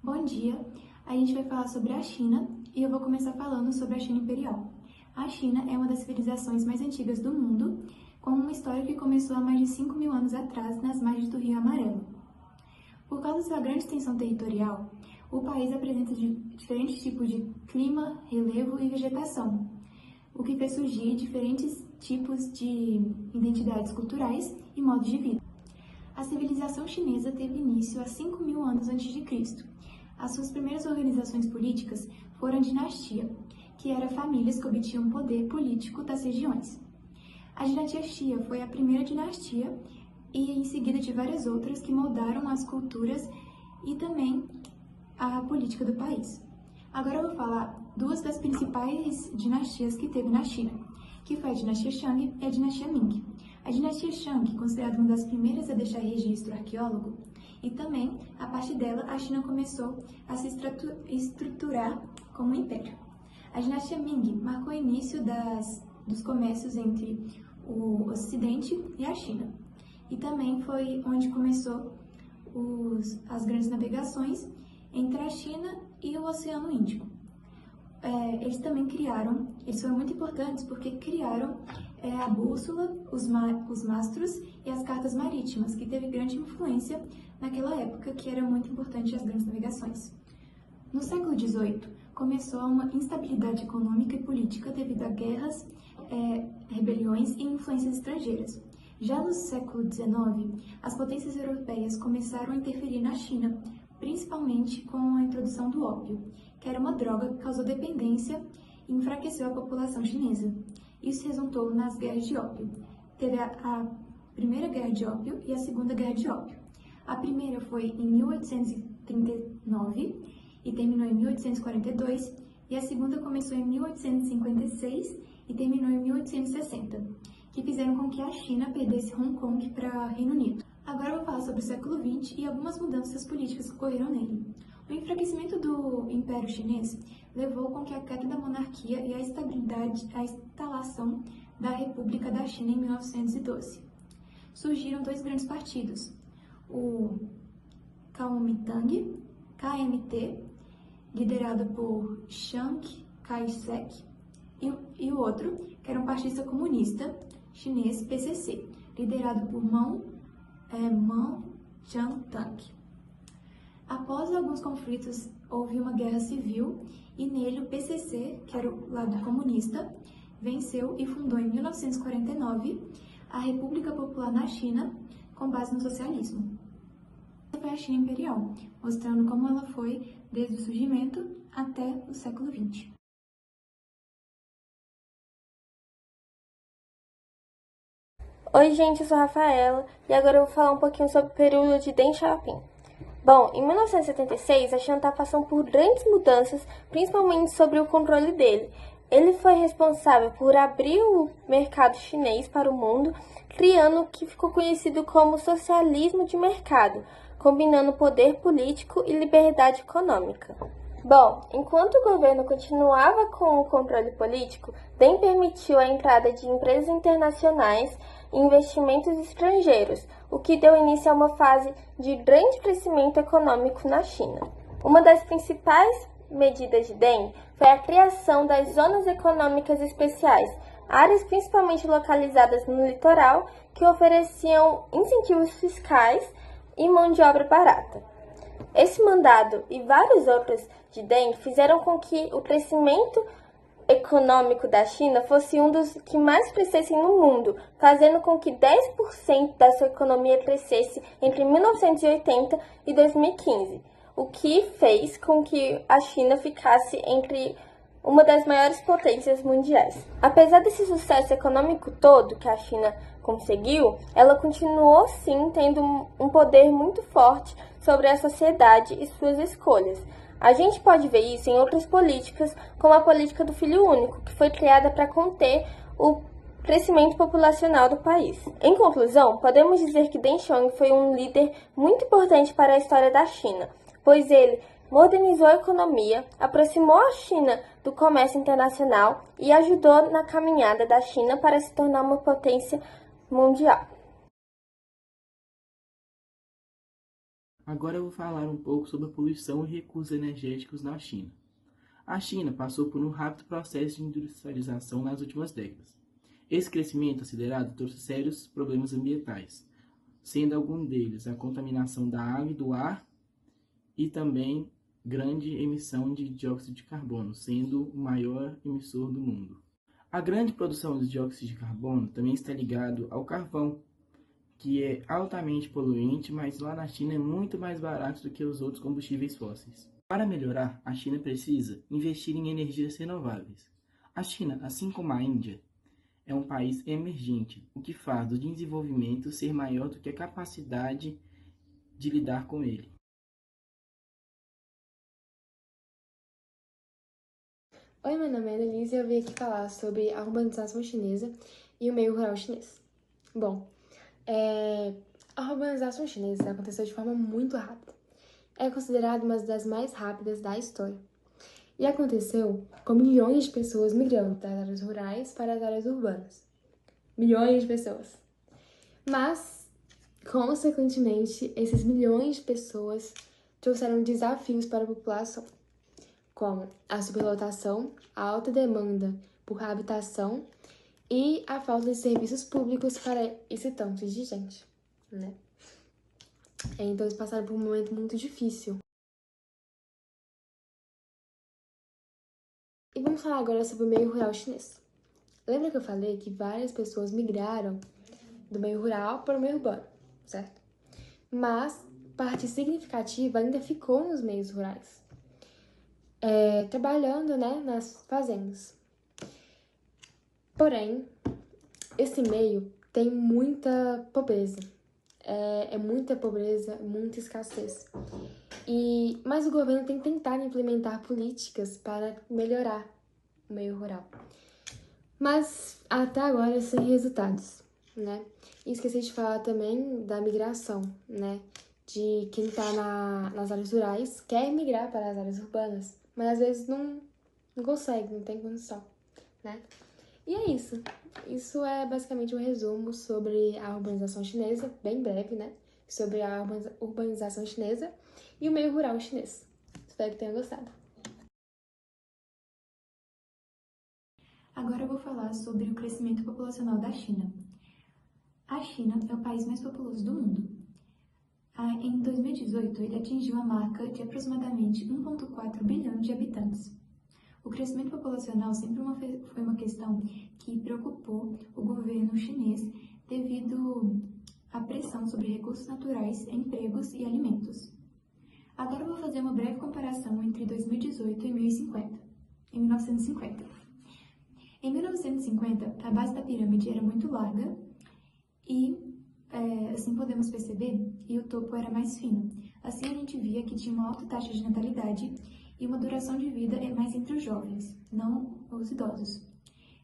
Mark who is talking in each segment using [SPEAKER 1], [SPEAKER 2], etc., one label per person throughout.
[SPEAKER 1] Bom dia! A gente vai falar sobre a China e eu vou começar falando sobre a China Imperial. A China é uma das civilizações mais antigas do mundo, com uma história que começou há mais de 5.000 anos atrás nas margens do Rio Amarelo. Por causa de sua grande extensão territorial, o país apresenta diferentes tipos de clima, relevo e vegetação, o que fez surgir diferentes tipos de identidades culturais e modos de vida. A civilização chinesa teve início há 5.000 anos antes de Cristo. As suas primeiras organizações políticas foram a dinastia, que era famílias que obtinham poder político das regiões. A dinastia Xia foi a primeira dinastia e em seguida de várias outras que moldaram as culturas e também a política do país. Agora eu vou falar duas das principais dinastias que teve na China, que foi a dinastia Shang e a dinastia Ming. A dinastia Shang, considerada uma das primeiras a deixar registro arqueólogo, e também, a partir dela, a China começou a se estruturar como um império. A dinastia Ming marcou o início dos comércios entre o Ocidente e a China. E também foi onde começou as grandes navegações entre a China e o Oceano Índico. Eles também eles foram muito importantes porque criaram a bússola, os mastros e as cartas marítimas, que teve grande influência naquela época, que era muito importante as grandes navegações. No século XVIII, começou uma instabilidade econômica e política devido a guerras, rebeliões e influências estrangeiras. Já no século XIX, as potências europeias começaram a interferir na China, principalmente com a introdução do ópio, que era uma droga que causou dependência e enfraqueceu a população chinesa. Isso resultou nas guerras de ópio. Teve a Primeira Guerra de Ópio e a Segunda Guerra de Ópio. A primeira foi em 1839 e terminou em 1842, e a segunda começou em 1856 e terminou em 1860, que fizeram com que a China perdesse Hong Kong para o Reino Unido. Agora eu vou falar sobre o século XX e algumas mudanças políticas que ocorreram nele. O enfraquecimento do Império Chinês levou com que a queda da monarquia e a instalação da República da China em 1912. Surgiram dois grandes partidos, o Kuomintang, KMT, liderado por Chiang Kai-shek, e o outro, que era um partido comunista chinês, PCC, liderado por Mao Zedong. Após alguns conflitos, houve uma guerra civil e nele o PCC, que era o lado comunista, venceu e fundou em 1949 a República Popular na China, com base no socialismo. Essa foi a China Imperial, mostrando como ela foi desde o surgimento até o século XX.
[SPEAKER 2] Oi gente, eu sou a Rafaela e agora eu vou falar um pouquinho sobre o período de Deng Xiaoping. Bom, em 1976 a China está passando por grandes mudanças, principalmente sobre o controle dele. Ele foi responsável por abrir o mercado chinês para o mundo, criando o que ficou conhecido como socialismo de mercado, combinando poder político e liberdade econômica. Bom, enquanto o governo continuava com o controle político, Deng permitiu a entrada de empresas internacionais e investimentos estrangeiros, o que deu início a uma fase de grande crescimento econômico na China. Uma das principais medidas de Deng foi a criação das zonas econômicas especiais, áreas principalmente localizadas no litoral que ofereciam incentivos fiscais e mão de obra barata. Esse mandado e vários outros de Deng fizeram com que o crescimento econômico da China fosse um dos que mais crescessem no mundo, fazendo com que 10% da sua economia crescesse entre 1980 e 2015, o que fez com que a China ficasse entre uma das maiores potências mundiais. Apesar desse sucesso econômico todo que a China conseguiu, ela continuou sim tendo um poder muito forte sobre a sociedade e suas escolhas. A gente pode ver isso em outras políticas, como a política do filho único, que foi criada para conter o crescimento populacional do país. Em conclusão, podemos dizer que Deng Xiaoping foi um líder muito importante para a história da China, pois ele modernizou a economia, aproximou a China do comércio internacional e ajudou na caminhada da China para se tornar uma potência mundial.
[SPEAKER 3] Agora eu vou falar um pouco sobre a poluição e recursos energéticos na China. A China passou por um rápido processo de industrialização nas últimas décadas. Esse crescimento acelerado trouxe sérios problemas ambientais, sendo algum deles a contaminação da água e do ar e também grande emissão de dióxido de carbono, sendo o maior emissor do mundo. A grande produção de dióxido de carbono também está ligado ao carvão, que é altamente poluente, mas lá na China é muito mais barato do que os outros combustíveis fósseis. Para melhorar, a China precisa investir em energias renováveis. A China, assim como a Índia, é um país emergente, o que faz do desenvolvimento ser maior do que a capacidade de lidar com ele.
[SPEAKER 4] Oi, meu nome é Annelise e eu vim aqui falar sobre a urbanização chinesa e o meio rural chinês. Bom, a urbanização chinesa aconteceu de forma muito rápida. É considerada uma das mais rápidas da história. E aconteceu com milhões de pessoas migrando das áreas rurais para as áreas urbanas. Milhões de pessoas. Mas, consequentemente, esses milhões de pessoas trouxeram desafios para a população, como a superlotação, a alta demanda por habitação e a falta de serviços públicos para esse tanto de gente, né? Então, eles passaram por um momento muito difícil. E vamos falar agora sobre o meio rural chinês. Lembra que eu falei que várias pessoas migraram do meio rural para o meio urbano, certo? Mas parte significativa ainda ficou nos meios rurais, trabalhando, né, nas fazendas. Porém, esse meio tem muita pobreza. Muita pobreza, muita escassez. Mas o governo tem tentado implementar políticas para melhorar o meio rural. Mas até agora sem resultados, né? E esqueci de falar também da migração, né? De quem tá nas áreas rurais quer migrar para as áreas urbanas, mas às vezes não consegue, não tem condição, né? E é isso. Isso é basicamente um resumo sobre a urbanização chinesa, bem breve, né? Sobre a urbanização chinesa e o meio rural chinês. Espero que tenham gostado.
[SPEAKER 1] Agora eu vou falar sobre o crescimento populacional da China. A China é o país mais populoso do mundo. Em 2018, ele atingiu a marca de aproximadamente 1,4 bilhão de habitantes. O crescimento populacional sempre foi uma questão que preocupou o governo chinês devido à pressão sobre recursos naturais, empregos e alimentos. Agora eu vou fazer uma breve comparação entre 2018 e 1950. Em 1950, a base da pirâmide era muito larga e, assim podemos perceber, e o topo era mais fino. Assim a gente via que tinha uma alta taxa de natalidade e uma duração de vida mais entre os jovens, não os idosos.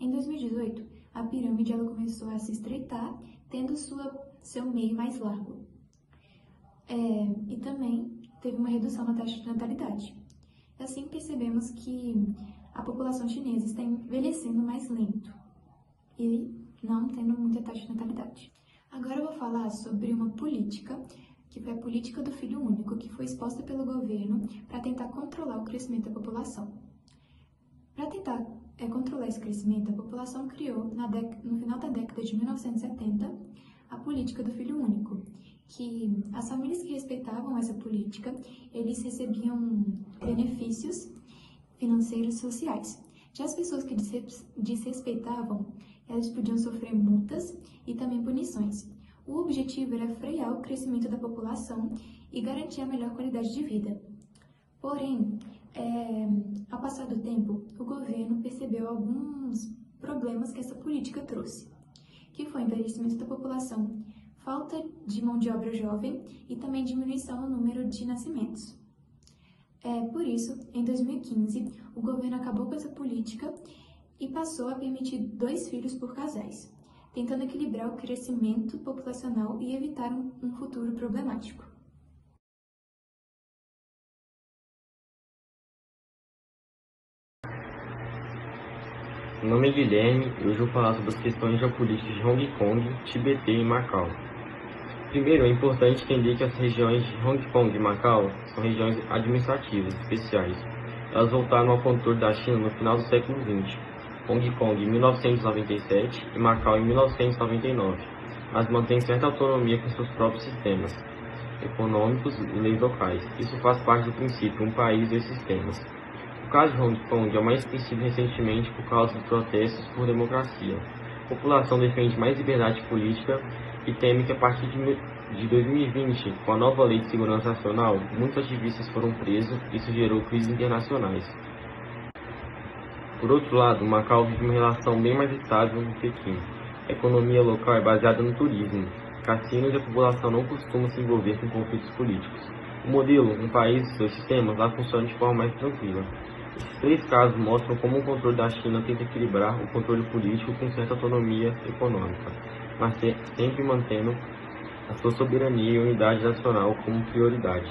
[SPEAKER 1] Em 2018, a pirâmide ela começou a se estreitar, tendo seu meio mais largo. E também teve uma redução na taxa de natalidade. Assim percebemos que a população chinesa está envelhecendo mais lento e não tendo muita taxa de natalidade. Agora eu vou falar sobre uma política, que foi a política do filho único, que foi exposta pelo governo para tentar controlar o crescimento da população. Para tentar controlar esse crescimento, a população criou, no final da década de 1970, a política do filho único, que as famílias que respeitavam essa política, eles recebiam benefícios financeiros e sociais. Já as pessoas que desrespeitavam, elas podiam sofrer multas e também punições. O objetivo era frear o crescimento da população e garantir a melhor qualidade de vida. Porém, ao passar do tempo, o governo percebeu alguns problemas que essa política trouxe, que foi o envelhecimento da população, falta de mão de obra jovem e também diminuição no número de nascimentos. Por isso, em 2015, o governo acabou com essa política e passou a permitir 2 filhos por casais, tentando equilibrar o crescimento populacional e evitar um futuro problemático.
[SPEAKER 5] Meu nome é Guilherme e hoje eu vou falar sobre as questões geopolíticas de Hong Kong, Tibete e Macau. Primeiro, é importante entender que as regiões de Hong Kong e Macau são regiões administrativas especiais. Elas voltaram ao controle da China no final do século XX. Hong Kong em 1997 e Macau em 1999, mas mantém certa autonomia com seus próprios sistemas econômicos e leis locais. Isso faz parte do princípio um país, dois sistemas. O caso de Hong Kong é o mais expressivo recentemente por causa de protestos por democracia. A população defende mais liberdade política e teme que a partir de 2020, com a nova Lei de Segurança Nacional, muitos ativistas foram presos e isso gerou crises internacionais. Por outro lado, Macau vive uma relação bem mais estável com Pequim. A economia local é baseada no turismo. Cassinos e a população não costumam se envolver com conflitos políticos. O modelo, um país e seus sistemas, lá funciona de forma mais tranquila. Esses três casos mostram como o controle da China tenta equilibrar o controle político com certa autonomia econômica, mas sempre mantendo a sua soberania e unidade nacional como prioridade.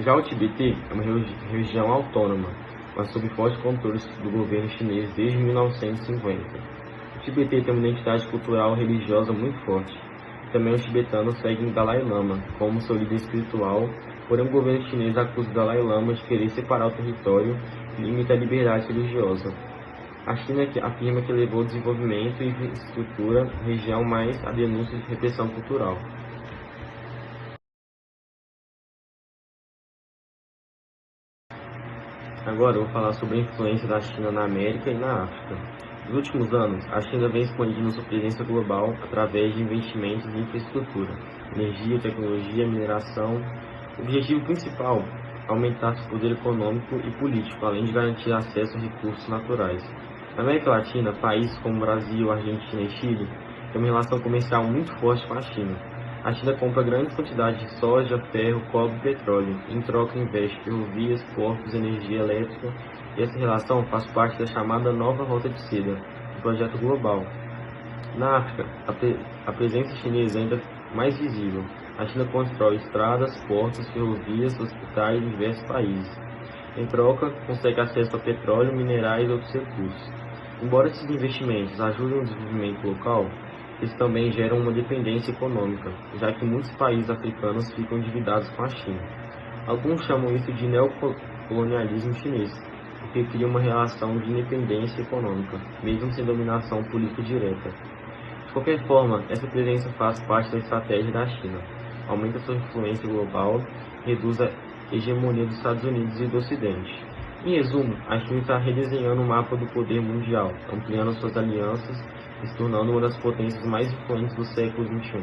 [SPEAKER 5] Já o Tibete é uma região autônoma, mas sob forte controle do governo chinês desde 1950. O Tibete tem uma identidade cultural e religiosa muito forte. Também os tibetanos seguem o Dalai Lama como seu líder espiritual, porém o governo chinês acusa o Dalai Lama de querer separar o território e limitar a liberdade religiosa. A China afirma que levou desenvolvimento e infraestrutura à região, mas há denúncias de repressão cultural. Agora eu vou falar sobre a influência da China na América e na África. Nos últimos anos, a China vem expandindo sua presença global através de investimentos em infraestrutura, energia, tecnologia, mineração. O objetivo principal é aumentar seu poder econômico e político, além de garantir acesso a recursos naturais. Na América Latina, países como Brasil, Argentina e Chile têm uma relação comercial muito forte com a China. A China compra grandes quantidades de soja, ferro, cobre e petróleo, e em troca investe em ferrovias, portos, energia elétrica, e essa relação faz parte da chamada Nova Rota de Seda, um projeto global. Na África, a presença chinesa é ainda mais visível. A China constrói estradas, portos, ferrovias, hospitais em diversos países. Em troca, consegue acesso a petróleo, minerais e outros recursos. Embora esses investimentos ajudem o desenvolvimento local, eles também geram uma dependência econômica, já que muitos países africanos ficam endividados com a China. Alguns chamam isso de neocolonialismo chinês, porque cria uma relação de independência econômica, mesmo sem dominação política direta. De qualquer forma, essa presença faz parte da estratégia da China, aumenta sua influência global e reduz a hegemonia dos Estados Unidos e do Ocidente. Em resumo, a China está redesenhando o mapa do poder mundial, ampliando suas alianças e se tornando uma das potências mais influentes do século XXI.